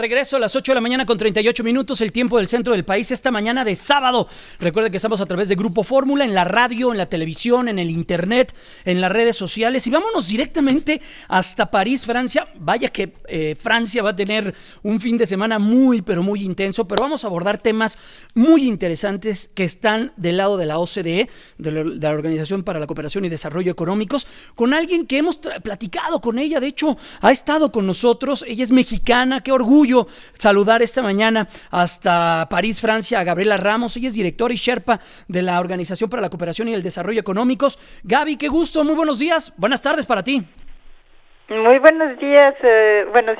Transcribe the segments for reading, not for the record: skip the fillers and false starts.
Regreso a las 8 de la mañana con 38 minutos, el tiempo del centro del país, esta mañana de sábado. Recuerden que estamos a través de Grupo Fórmula, en la radio, en la televisión, en el internet, en las redes sociales. Y vámonos directamente hasta París, Francia. Vaya que Francia va a tener un fin de semana muy, pero muy intenso. Pero vamos a abordar temas muy interesantes que están del lado de la OCDE, de la Organización para la Cooperación y Desarrollo Económicos, con alguien que hemos platicado con ella. De hecho, ha estado con nosotros. Ella es mexicana. Qué orgullo saludar esta mañana hasta París, Francia, a Gabriela Ramos. Ella es directora y Sherpa de la Organización para la Cooperación y el Desarrollo Económicos. Gaby, qué gusto, muy buenos días, buenas tardes para ti. Muy buenos días,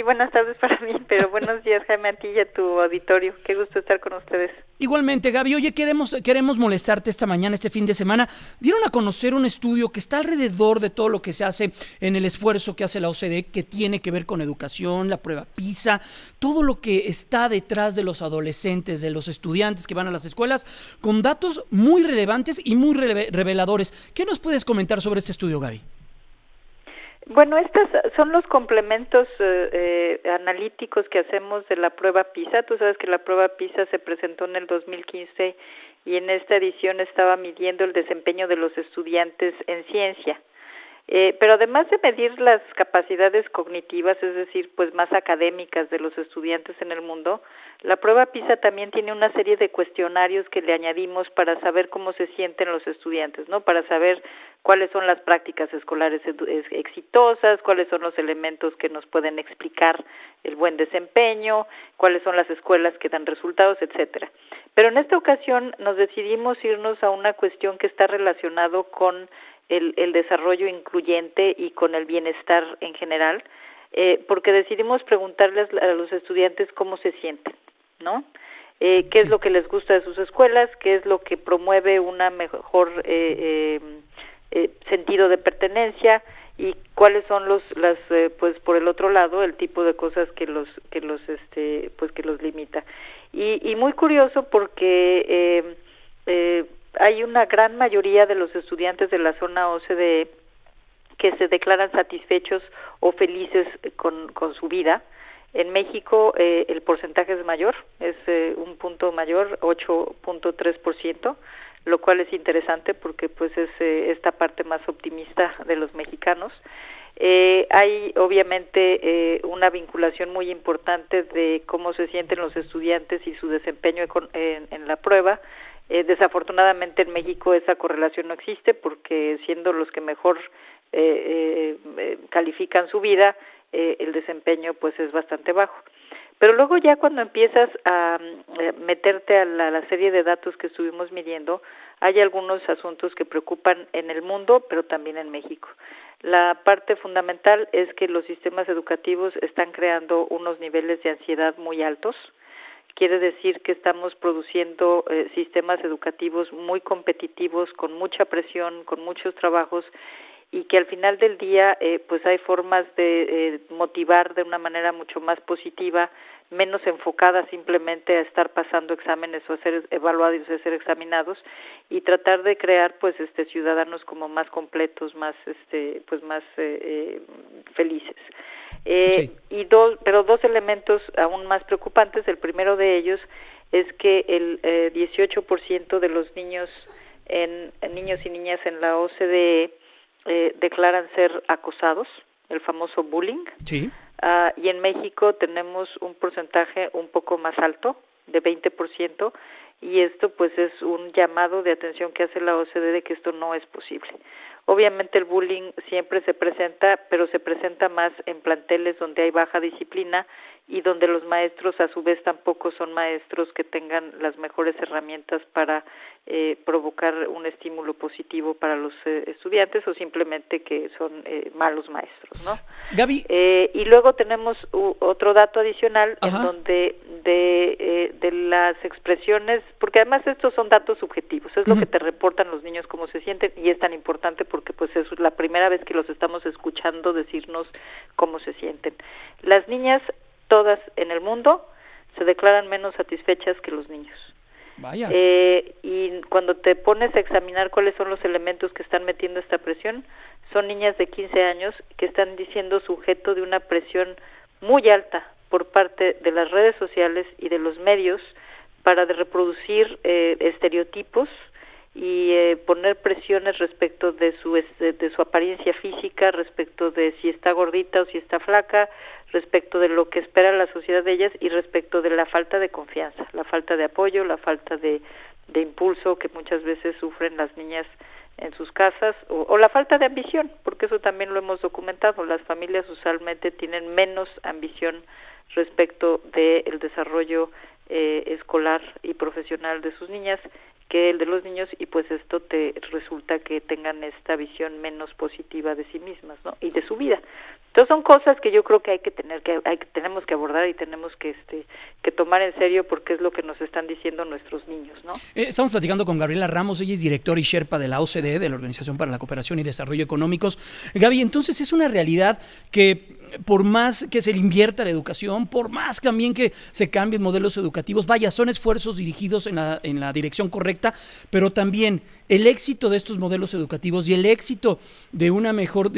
buenas tardes para mí, pero buenos días, Jaime, a ti y a tu auditorio. Qué gusto estar con ustedes. Igualmente, Gaby. Oye, queremos molestarte esta mañana, este fin de semana. Dieron a conocer un estudio que está alrededor de todo lo que se hace en el esfuerzo que hace la OCDE, que tiene que ver con educación, la prueba PISA, todo lo que está detrás de los adolescentes, de los estudiantes que van a las escuelas, con datos muy relevantes y muy reveladores. ¿Qué nos puedes comentar sobre este estudio, Gaby? Bueno, estos son los complementos analíticos que hacemos de la prueba PISA. Tú sabes que la prueba PISA se presentó en el 2015 y en esta edición estaba midiendo el desempeño de los estudiantes en ciencia. Pero además de medir las capacidades cognitivas, es decir, pues más académicas de los estudiantes en el mundo, la prueba PISA también tiene una serie de cuestionarios que le añadimos para saber cómo se sienten los estudiantes, ¿no? Para saber cuáles son las prácticas escolares exitosas, cuáles son los elementos que nos pueden explicar el buen desempeño, cuáles son las escuelas que dan resultados, etcétera. Pero en esta ocasión nos decidimos irnos a una cuestión que está relacionado con el desarrollo incluyente y con el bienestar en general, porque decidimos preguntarles a los estudiantes cómo se sienten, ¿no? Qué es lo que les gusta de sus escuelas, qué es lo que promueve una mejor sentido de pertenencia y cuáles son pues por el otro lado el tipo de cosas que los limita. Y muy curioso porque hay una gran mayoría de los estudiantes de la zona OCDE que se declaran satisfechos o felices con su vida. En México el porcentaje es mayor, es un punto mayor, 8.3%, lo cual es interesante porque pues es esta parte más optimista de los mexicanos. Hay obviamente una vinculación muy importante de cómo se sienten los estudiantes y su desempeño en la prueba. Desafortunadamente en México esa correlación no existe porque siendo los que mejor califican su vida, el desempeño pues es bastante bajo. Pero luego ya cuando empiezas a meterte a la serie de datos que estuvimos midiendo, hay algunos asuntos que preocupan en el mundo, pero también en México. La parte fundamental es que los sistemas educativos están creando unos niveles de ansiedad muy altos. Quiere decir que estamos produciendo sistemas educativos muy competitivos, con mucha presión, con muchos trabajos, y que al final del día pues hay formas de motivar de una manera mucho más positiva, menos enfocada simplemente a estar pasando exámenes o a ser evaluados y a ser examinados, y tratar de crear pues ciudadanos como más completos, más felices. Sí. Pero dos elementos aún más preocupantes. El primero de ellos es que el 18% de los niños y niñas en la OCDE declaran ser acosados, el famoso bullying. Sí. Y en México tenemos un porcentaje un poco más alto, de 20%, y esto pues es un llamado de atención que hace la OCDE de que esto no es posible. Obviamente el bullying siempre se presenta, pero se presenta más en planteles donde hay baja disciplina y donde los maestros a su vez tampoco son maestros que tengan las mejores herramientas para provocar un estímulo positivo para los estudiantes, o simplemente que son malos maestros, ¿no? Gaby. Y luego tenemos otro dato adicional. Ajá. En donde de las expresiones, porque además estos son datos subjetivos, es lo que te reportan los niños cómo se sienten, y es tan importante porque pues es la primera vez que los estamos escuchando decirnos cómo se sienten. Las niñas, todas en el mundo, se declaran menos satisfechas que los niños. Vaya. Y cuando te pones a examinar cuáles son los elementos que están metiendo esta presión, son niñas de 15 años que están siendo sujeto de una presión muy alta por parte de las redes sociales y de los medios para reproducir estereotipos y poner presiones respecto de su apariencia física, respecto de si está gordita o si está flaca, respecto de lo que espera la sociedad de ellas y respecto de la falta de confianza, la falta de apoyo, la falta de impulso que muchas veces sufren las niñas en sus casas o la falta de ambición, porque eso también lo hemos documentado. Las familias usualmente tienen menos ambición respecto del desarrollo escolar y profesional de sus niñas que el de los niños, y pues esto te resulta que tengan esta visión menos positiva de sí mismas, ¿no? Y de su vida. Entonces son cosas que yo creo que tenemos que abordar y tenemos que tomar en serio, porque es lo que nos están diciendo nuestros niños, ¿no? Estamos platicando con Gabriela Ramos, ella es directora y sherpa de la OCDE, de la Organización para la Cooperación y Desarrollo Económicos. Gaby, entonces es una realidad que por más que se le invierta la educación, por más también que se cambien modelos educativos, vaya, son esfuerzos dirigidos en la dirección correcta, pero también el éxito de estos modelos educativos y el éxito de un mejor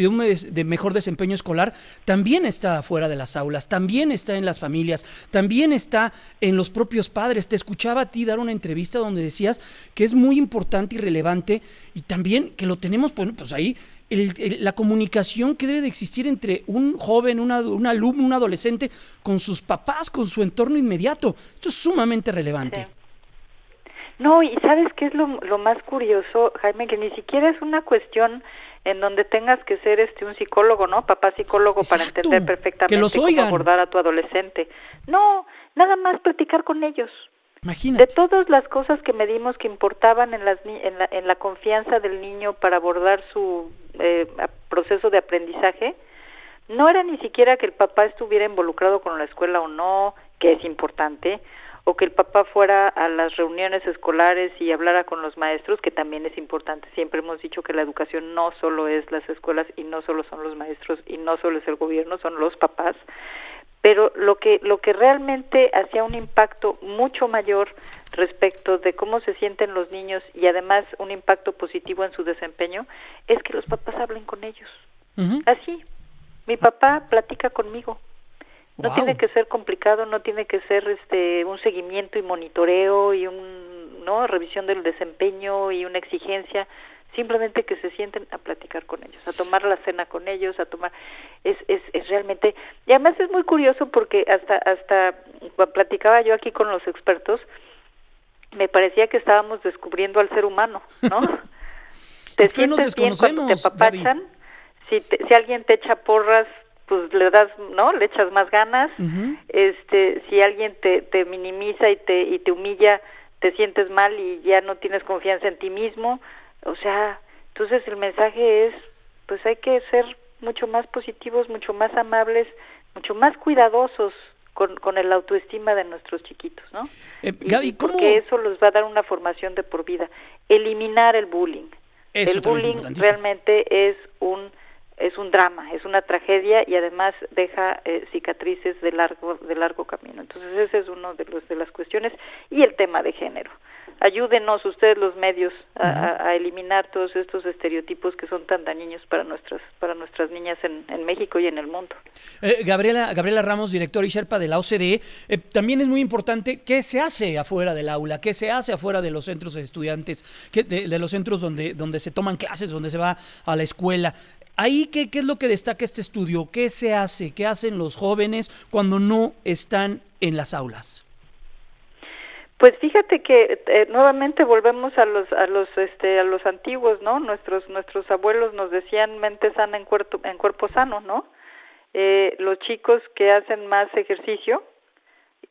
desempeño escolar también está fuera de las aulas, también está en las familias, también está en los propios padres. Te escuchaba a ti dar una entrevista donde decías que es muy importante y relevante, y también que lo tenemos, pues ahí, la comunicación que debe de existir entre un joven, un alumno, un adolescente, con sus papás, con su entorno inmediato. Esto es sumamente relevante. Sí. No, y ¿sabes qué es lo más curioso, Jaime? Que ni siquiera es una cuestión en donde tengas que ser un psicólogo, ¿no? Papá psicólogo. Exacto, para entender perfectamente cómo abordar a tu adolescente. No, nada más platicar con ellos. Imagínate. De todas las cosas que medimos que importaban en la confianza del niño para abordar su proceso de aprendizaje, no era ni siquiera que el papá estuviera involucrado con la escuela o no, que es importante, o que el papá fuera a las reuniones escolares y hablara con los maestros, que también es importante. Siempre hemos dicho que la educación no solo es las escuelas y no solo son los maestros y no solo es el gobierno, son los papás. Pero lo que realmente hacía un impacto mucho mayor respecto de cómo se sienten los niños y además un impacto positivo en su desempeño es que los papás hablen con ellos. Uh-huh. Así, mi papá platica conmigo. No wow. Tiene que ser complicado, no tiene que ser un seguimiento y monitoreo y revisión del desempeño y una exigencia. Simplemente que se sienten a platicar con ellos, a tomar la cena con ellos, es realmente, y además es muy curioso porque hasta platicaba yo aquí con los expertos, me parecía que estábamos descubriendo al ser humano, ¿no? Te sientes bien cuando te apapachan, si alguien te echa porras, pues le echas más ganas. Uh-huh. Si alguien te minimiza y te humilla, te sientes mal y ya no tienes confianza en ti mismo. O sea, entonces el mensaje es, pues hay que ser mucho más positivos, mucho más amables, mucho más cuidadosos con el autoestima de nuestros chiquitos, ¿no? Gaby, ¿cómo? Porque eso los va a dar una formación de por vida. Eliminar el bullying. Eso el bullying realmente es un drama, es una tragedia y además deja cicatrices de largo camino. Entonces ese es uno de las cuestiones, y el tema de género. Ayúdenos ustedes los medios a eliminar todos estos estereotipos que son tan dañinos para nuestras niñas en México y en el mundo. Gabriela Ramos, directora y sherpa de la OCDE, también es muy importante qué se hace afuera del aula, qué se hace afuera de los centros de estudiantes, de los centros donde se toman clases, donde se va a la escuela. Ahí, ¿qué es lo que destaca este estudio? ¿Qué se hace? ¿Qué hacen los jóvenes cuando no están en las aulas? Pues fíjate que nuevamente volvemos a los antiguos, ¿no? Nuestros abuelos nos decían mente sana en cuerpo sano, ¿no? Los chicos que hacen más ejercicio,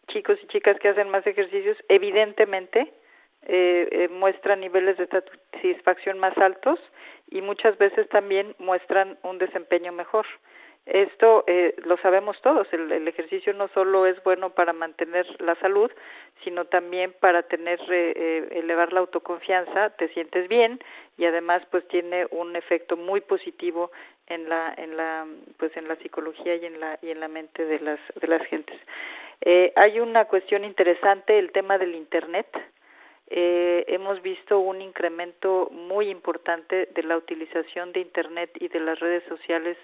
chicos y chicas que hacen más ejercicios, evidentemente muestran niveles de satisfacción más altos y muchas veces también muestran un desempeño mejor. Esto lo sabemos todos, el ejercicio no solo es bueno para mantener la salud, sino también para elevar la autoconfianza, te sientes bien y además pues tiene un efecto muy positivo en la psicología y en la mente de las gentes. Hay una cuestión interesante, el tema del internet. Hemos visto un incremento muy importante de la utilización de internet y de las redes sociales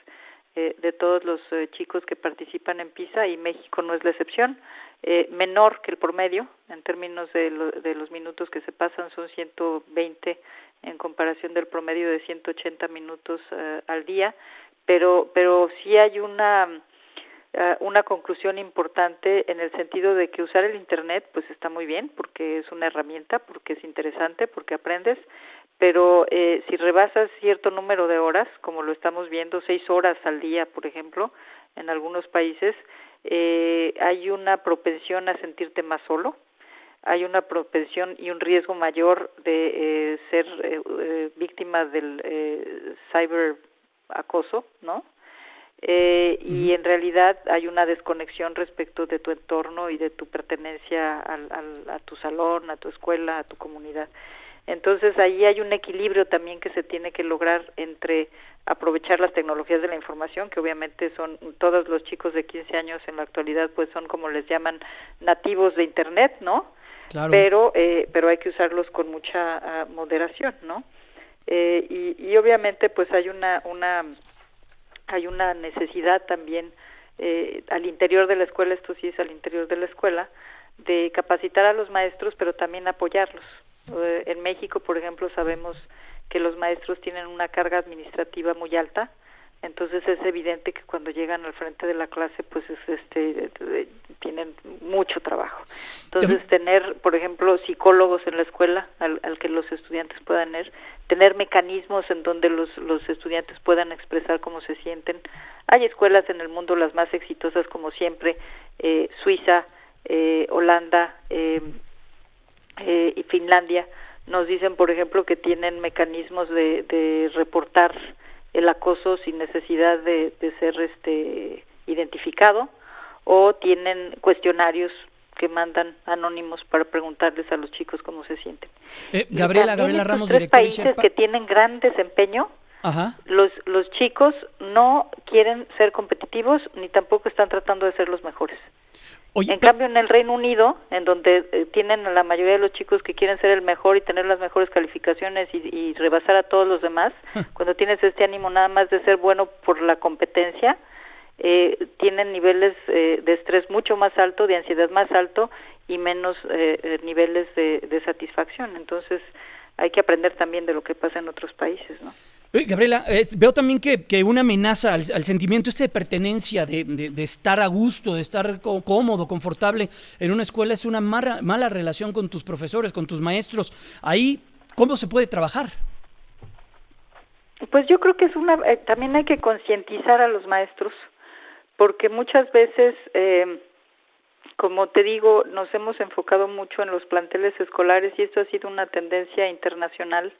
de todos los chicos que participan en PISA, y México no es la excepción. Menor que el promedio en términos de los minutos que se pasan, son 120 en comparación del promedio de 180 minutos al día, pero sí hay una conclusión importante en el sentido de que usar el Internet pues está muy bien, porque es una herramienta, porque es interesante, porque aprendes, pero si rebasas cierto número de horas, como lo estamos viendo, 6 horas al día, por ejemplo, en algunos países, hay una propensión a sentirte más solo, hay una propensión y un riesgo mayor de ser víctima del ciberacoso, ¿no? Y en realidad hay una desconexión respecto de tu entorno y de tu pertenencia a tu salón, a tu escuela, a tu comunidad. Entonces ahí hay un equilibrio también que se tiene que lograr entre aprovechar las tecnologías de la información, que obviamente son todos los chicos de 15 años en la actualidad, pues son, como les llaman, nativos de Internet, ¿no? Claro. Pero hay que usarlos con mucha moderación, ¿no? Y obviamente pues hay una necesidad también al interior de la escuela, esto sí es al interior de la escuela, de capacitar a los maestros, pero también apoyarlos. En México, por ejemplo, sabemos que los maestros tienen una carga administrativa muy alta, entonces es evidente que cuando llegan al frente de la clase, pues tienen mucho trabajo. Entonces tener, por ejemplo, psicólogos en la escuela al que los estudiantes puedan tener mecanismos en donde los estudiantes puedan expresar cómo se sienten. Hay escuelas en el mundo, las más exitosas como siempre, Suiza, Holanda, y Finlandia, nos dicen, por ejemplo, que tienen mecanismos de reportar el acoso sin necesidad de ser identificado, o tienen cuestionarios que mandan anónimos para preguntarles a los chicos cómo se sienten. Gabriela Ramos, directora de Sherpa. Países que tienen gran desempeño. Ajá. Los chicos no quieren ser competitivos ni tampoco están tratando de ser los mejores. Oye, en cambio, en el Reino Unido, en donde tienen a la mayoría de los chicos que quieren ser el mejor y tener las mejores calificaciones y rebasar a todos los demás, cuando tienes este ánimo nada más de ser bueno por la competencia, tienen niveles de estrés mucho más alto, de ansiedad más alto y menos niveles de satisfacción. Entonces, hay que aprender también de lo que pasa en otros países, ¿no? Gabriela, veo también que una amenaza al sentimiento de pertenencia, de estar a gusto, de estar cómodo, confortable en una escuela, es una mala relación con tus profesores, con tus maestros. Ahí, ¿cómo se puede trabajar? Pues yo creo que también hay que concientizar a los maestros, porque muchas veces, como te digo, nos hemos enfocado mucho en los planteles escolares y esto ha sido una tendencia internacional,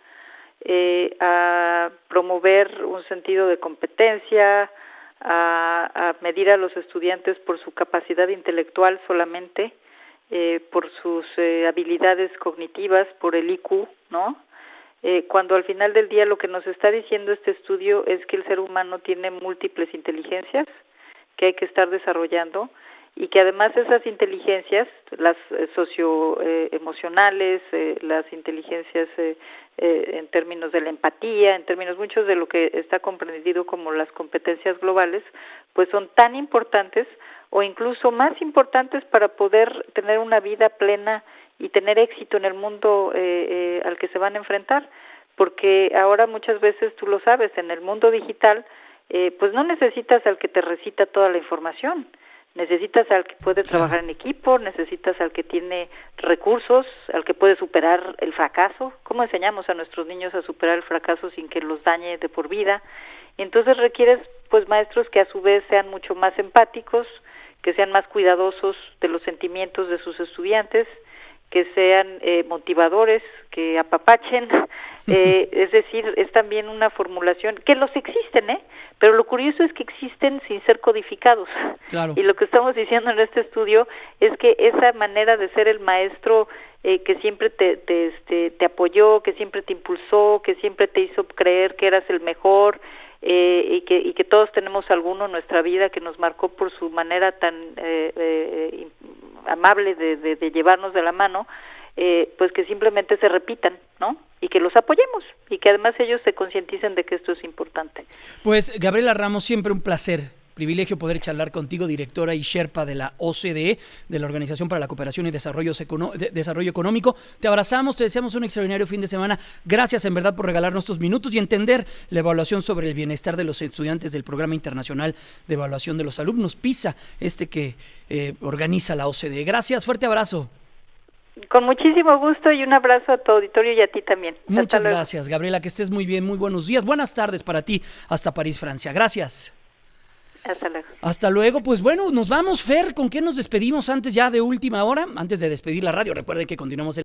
a promover un sentido de competencia, a medir a los estudiantes por su capacidad intelectual solamente, por sus habilidades cognitivas, por el IQ, ¿no? Cuando al final del día lo que nos está diciendo este estudio es que el ser humano tiene múltiples inteligencias que hay que estar desarrollando, y que además esas inteligencias, las socioemocionales, las inteligencias en términos de la empatía, en términos muchos de lo que está comprendido como las competencias globales, pues son tan importantes o incluso más importantes para poder tener una vida plena y tener éxito en el mundo al que se van a enfrentar, porque ahora muchas veces, tú lo sabes, en el mundo digital, pues no necesitas al que te recita toda la información. Necesitas al que puede trabajar en equipo, necesitas al que tiene recursos, al que puede superar el fracaso. ¿Cómo enseñamos a nuestros niños a superar el fracaso sin que los dañe de por vida? Entonces requieres pues maestros que a su vez sean mucho más empáticos, que sean más cuidadosos de los sentimientos de sus estudiantes, que sean motivadores, que apapachen, es decir, es también una formulación, que los existen, pero lo curioso es que existen sin ser codificados. Claro. Y lo que estamos diciendo en este estudio es que esa manera de ser el maestro que siempre te apoyó, que siempre te impulsó, que siempre te hizo creer que eras el mejor, y que todos tenemos alguno en nuestra vida que nos marcó por su manera tan amable de llevarnos de la mano, pues que simplemente se repitan, ¿no? Y que los apoyemos y que además ellos se concienticen de que esto es importante. Pues Gabriela Ramos, siempre un placer, privilegio poder charlar contigo, directora y sherpa de la OCDE, de la Organización para la Cooperación y Desarrollo Económico. Te abrazamos, te deseamos un extraordinario fin de semana. Gracias en verdad por regalarnos estos minutos y entender la evaluación sobre el bienestar de los estudiantes del Programa Internacional de Evaluación de los Alumnos, PISA, que organiza la OCDE. Gracias, fuerte abrazo. Con muchísimo gusto y un abrazo a tu auditorio y a ti también. Muchas gracias, Gabriela, que estés muy bien, muy buenos días, buenas tardes para ti, hasta París, Francia. Gracias. Hasta luego. Hasta luego. Pues bueno, nos vamos, Fer. ¿Con qué nos despedimos antes ya de última hora? Antes de despedir la radio. Recuerden que continuamos